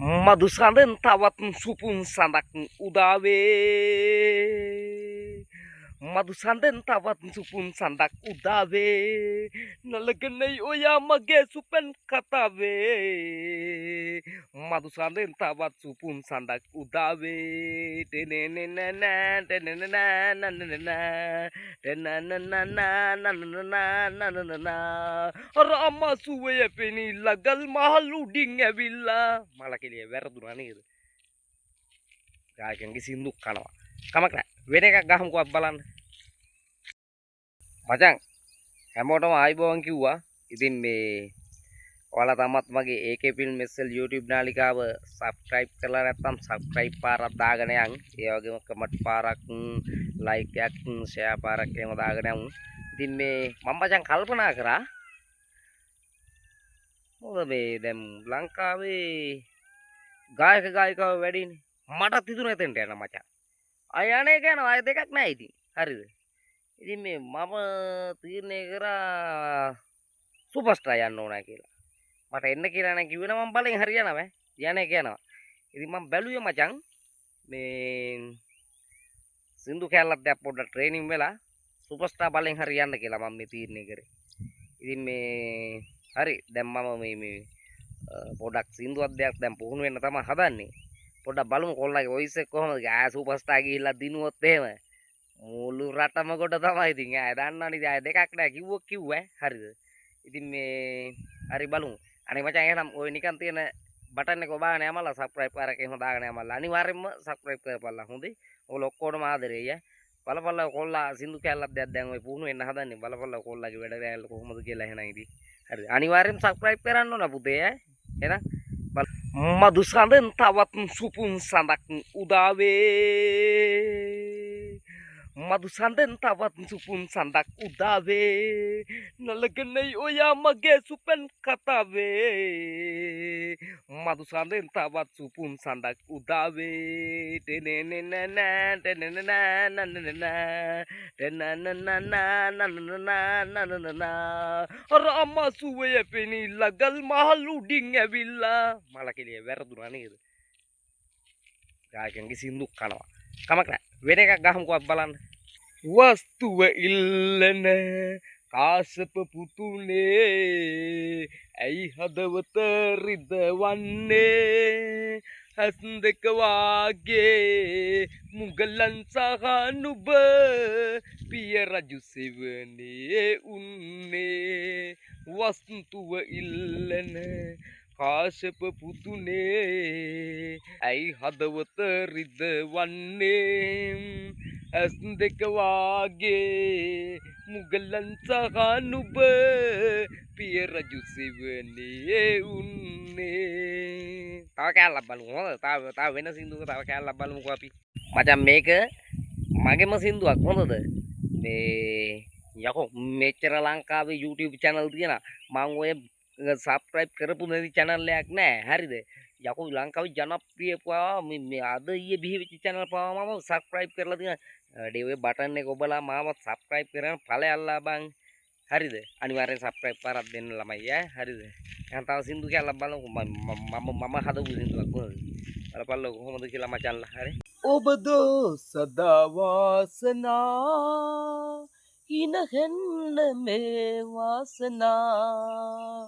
මధు සඳෙන් තවත් සුපුන් සඳක් උදාවේ මధు සඳෙන් තවත් සුපුන් සඳක් උදාවේ නලගනයි ඔයා මගේ සුපෙන් කතාවේ මధు සඳෙන් තවත් සුපුන් සඳක් උදාවේ ටෙනෙනෙනන ටෙනෙනනනනනන ටෙනනනනනනනනනනනනනන අර අම්මා සුවය පෙනිලා ගල් මහල් උඩින් ඇවිල්ලා මල කෙලිය වැරදුනා නේද ගායකයන්ගේ සින්දු කනවා කමක් නැහැ වෙන එකක් ගහමුකෝ බලන්න මචං හැමෝටම ආයිබෝවන් කිව්වා ඉතින් මේ ඔයාලා තමත් මගේ AK Film SL YouTube නාලිකාව subscribe කරලා නැත්නම් subscribe පාරක් දාගෙන යන් ඒ වගේම කමෙන්ට් පාරක් like එකක් share පාරක් එහෙම දාගෙන යමු ඉතින් මේ මම මචං කල්පනා කරා මොකද මේ දැන් ලංකාවේ ගායකයෝ වැඩිනේ මටත් හිතුණා එතෙන්ට යන්න මචං අය අනේ යනවා අය දෙකක් නැහැ ඉතින් හරිද ඉතින් මේ මම තීරණය කරා සුපර්ස්ටාර් යන්න ඕනා කියලා මට එන්න කියලා නම් කිව්වේ නම් මම බලෙන් හරියනවා යන්නේ කියනවා ඉතින් මම බැලුවේ මචං මේ සින්දු කැලලක් දැන් පොඩ්ඩක් ට්‍රේනින් වෙලා සුපර්ස්ටාර් බලෙන් හරියන්න කියලා මම මේ තීරණය කරේ ඉතින් මේ හරි දැන් මම මේ පොඩක් සින්දුවක් දෙයක් දැන් පුහුණු වෙන්න තමයි හදන්නේ පොඩක් බලමු කොල්ලගේ වොයිස් එක කොහමද ආ සුපර්ස්ටාර් ගිහිල්ලා දිනුවොත් එහෙම මුළු රටම කොට තමයි ඉතින් ආය දන්නවනේ ආය දෙකක් නෑ කිව්වා හරිද ඉතින් මේ හරි බලමු අනේ මචං එහෙනම් ඔය නිකන් තියෙන බටන් එක ඔබාගෙන යමලා සබ්ස්ක්‍රයිබ් කරලා එහෙම දාගෙන යමලා අනිවාර්යෙන්ම සබ්ස්ක්‍රයිබ් කරපළා හොඳේ ඔයගොල්ලෝ ඔක්කොටම ආදරෙයි බලපල්ලා කොල්ලා සින්දු කැල්ලක් දෙයක් දැන් ඔය පුහුණු වෙන්න හදන්නේ බලපල්ලා කොල්ලාගේ වැඩ වැයල්ල කොහොමද කියලා එහෙනම් ඉතින් හරිද අනිවාර්යෙන්ම සබ්ස්ක්‍රයිබ් කරන්න ඕන පුතේ එහෙනම් මధు සඳෙන් තවත් සුපුන් සඳක් උදාවේ මధు සඳෙන් තවත් සුපුන් සඳක් උදාවේ නලගනයි ඔයා මගේ සුපෙන් කතාවේ මధు සඳෙන් තවත් සුපුන් සඳක් උදාවේ ටෙනෙනෙනන ටෙනෙනනනනනන ටෙනනනනනනනනනනනන අර අම්මා සුවය පෙනිලා ගල් මහල් උඩින් ඇවිල්ලා මල කෙලිය වැරදුනා නේද ගායකයන්ගේ සින්දු කනවා කමක් නැහැ වෙන එකක් ගහමුකෝ බලන්න වස්තුව ඉල්ලන කාශ්‍යප පුතුනේ ඇයි හදවත රිදවන්නේ හස් දෙක වාගේ මුගලන් සහ නුඹ පිය රජු සෙවනේ උන්නේ වස්තුව ඉල්ලන කාශ්‍යප පුතුනේ ඇයි හදවත රිදවන්නේ ඇස් දෙක වාගේ මුගලන් සහ නුඹ පිය රජු සෙවනේ උන්නේ තව කැලලක් බලමු හොඳ තව වෙන සින්දුවක තව කැලලක් බලමුකෝ අපි මචං මේක මගේම සින්දුවක් හොඳද මේ යකෝ මෙච්චර ලංකාවේ YouTube channel තියෙන මම ඔය subscribe කරපු නැති channel එකක් නෑ හරිද යකෝ ලංකාවේ ජනප්‍රිය පවා මේ අද ඊයේ බිහිවෙච්ච channel පවා මම subscribe කරලා තියෙනවා ඩේ ඔය බටන් එක ඔබලා මාව subscribe කරගෙන ඵලයල්ලා බං හරිද අනිවාර්යෙන් subscribe පාරක් දෙන්න ළමයි හරිද එහෙනම් තව සින්දු කියලා බලමු මම හදපු සින්දුවක් කොහොමද බලපල්ලා කොහොමද කියලා මචන්ලා හරි ඔබ දෝ සදා වාසනා ඉනහෙන්න මේ වාසනා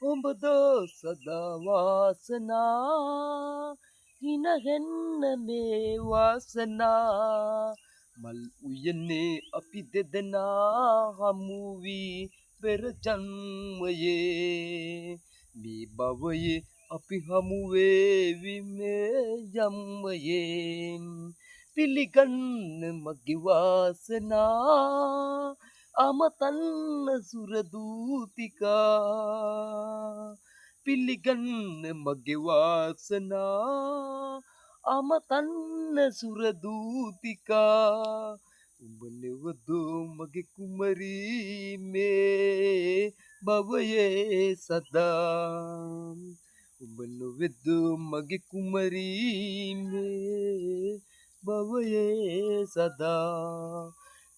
ඔබ දෝ සදා වාසනා ඉනහෙන්න මේ වාසනා මල් උයනේ අපි දෙදෙනා හමු වී පෙර ජන්මයේ මේ භවයේ අපි හමු වේවි මේ ජන්මයේ පිළිගන්න මගේ වාසනා අමතන්න සුර දූතිකා පිළිගන්න මගේ වාසනා අමතන්න සුර දූතිකා උඹ නෙවදු මගේ කුමරී මේ භවයේ සදා උඹ නොවෙදු මගේ කුමරී මේ භවයේ සදා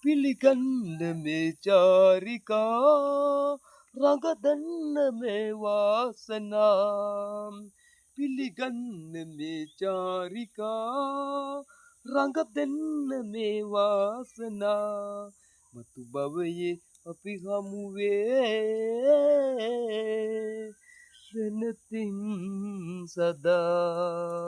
පිළිගන්න මේ චාරිකා රඟදන්න මේ වාසනා පිළිගන්න මේ චාරිකා රඟ දෙන්න මේ වාසනා මතු භවයේ අපි හමුවේ දෙනතින් සදා